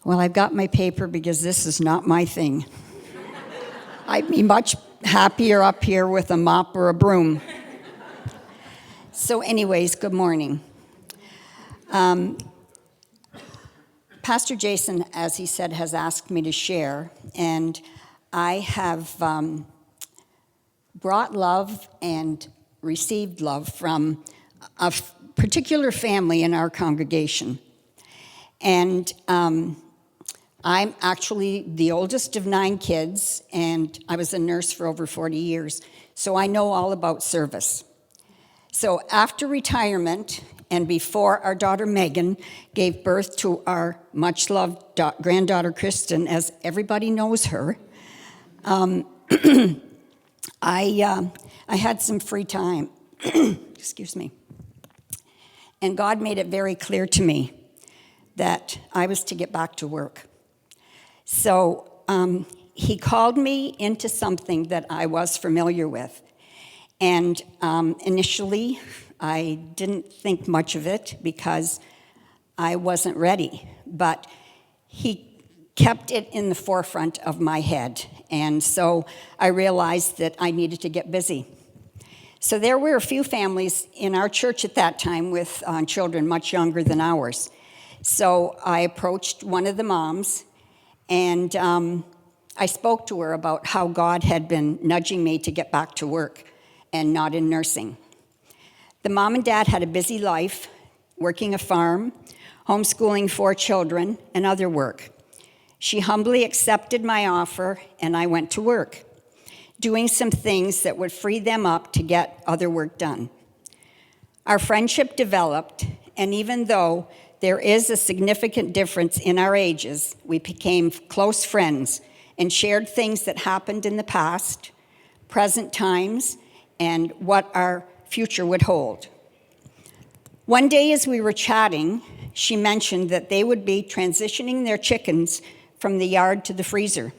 Well, I've got my paper because this is not my thing. I'd be much happier up here with a mop or a broom. So anyways, good morning. Pastor Jason, as he said, has asked me to share, and I have brought love and received love from a particular family in our congregation. And I'm actually the oldest of 9 kids, and I was a nurse for over 40 years, so I know all about service. So after retirement, and before our daughter Megan gave birth to our much-loved granddaughter Kristen, as everybody knows her, I had some free time. Excuse me. And God made it very clear to me that I was to get back to work. So he called me into something that I was familiar with. And initially, I didn't think much of it because I wasn't ready. But he kept it in the forefront of my head. And so I realized that I needed to get busy. So there were a few families in our church at that time with children much younger than ours. So I approached one of the moms, and I spoke to her about how God had been nudging me to get back to work and not in nursing. The mom and dad had a busy life, working a farm, homeschooling 4 children, and other work. She humbly accepted my offer, and I went to work, doing some things that would free them up to get other work done. Our friendship developed, and even though there is a significant difference in our ages, we became close friends and shared things that happened in the past, present times, and what our future would hold. One day as we were chatting, she mentioned that they would be transitioning their chickens from the yard to the freezer.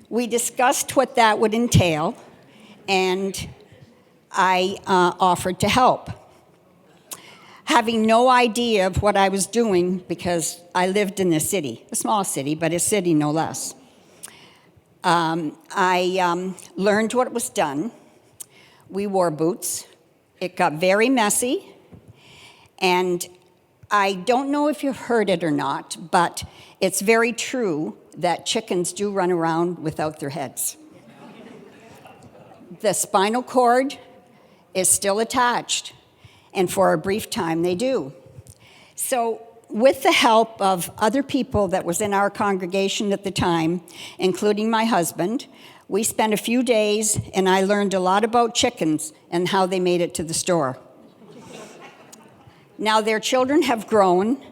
We discussed what that would entail, and I offered to help. Having no idea of what I was doing because I lived in the city, a small city, but a city no less. I learned what was done. We wore boots. It got very messy, and I don't know if you've heard it or not, but it's very true that chickens do run around without their heads. The spinal cord is still attached, and for a brief time they do. So with the help of other people that was in our congregation at the time, including my husband, we spent a few days, and I learned a lot about chickens and how they made it to the store. Now their children have grown.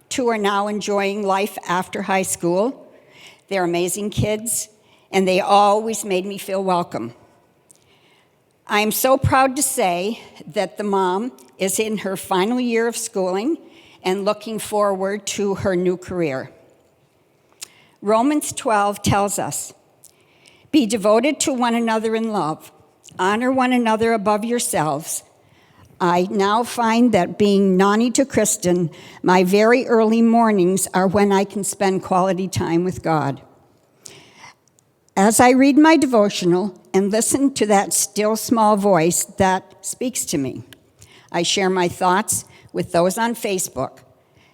2 are now enjoying life after high school. They're amazing kids, and they always made me feel welcome. I am so proud to say that the mom is in her final year of schooling and looking forward to her new career. Romans 12 tells us, "Be devoted to one another in love. Honor one another above yourselves." I now find that being nanny to Kristen, my very early mornings are when I can spend quality time with God. As I read my devotional and listen to that still small voice that speaks to me, I share my thoughts with those on Facebook.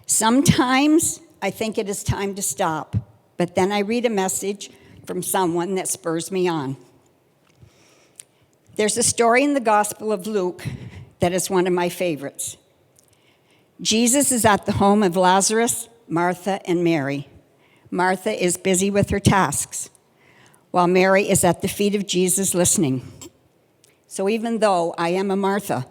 Sometimes I think it is time to stop, but then I read a message from someone that spurs me on. There's a story in the Gospel of Luke that is one of my favorites. Jesus is at the home of Lazarus, Martha, and Mary. Martha is busy with her tasks, while Mary is at the feet of Jesus listening. So even though I am a Martha,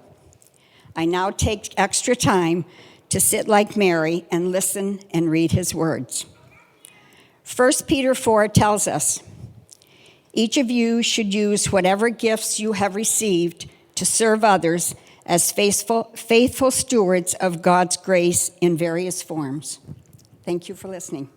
I now take extra time to sit like Mary and listen and read his words. 1 Peter 4 tells us, "Each of you should use whatever gifts you have received to serve others as faithful stewards of God's grace in various forms." Thank you for listening.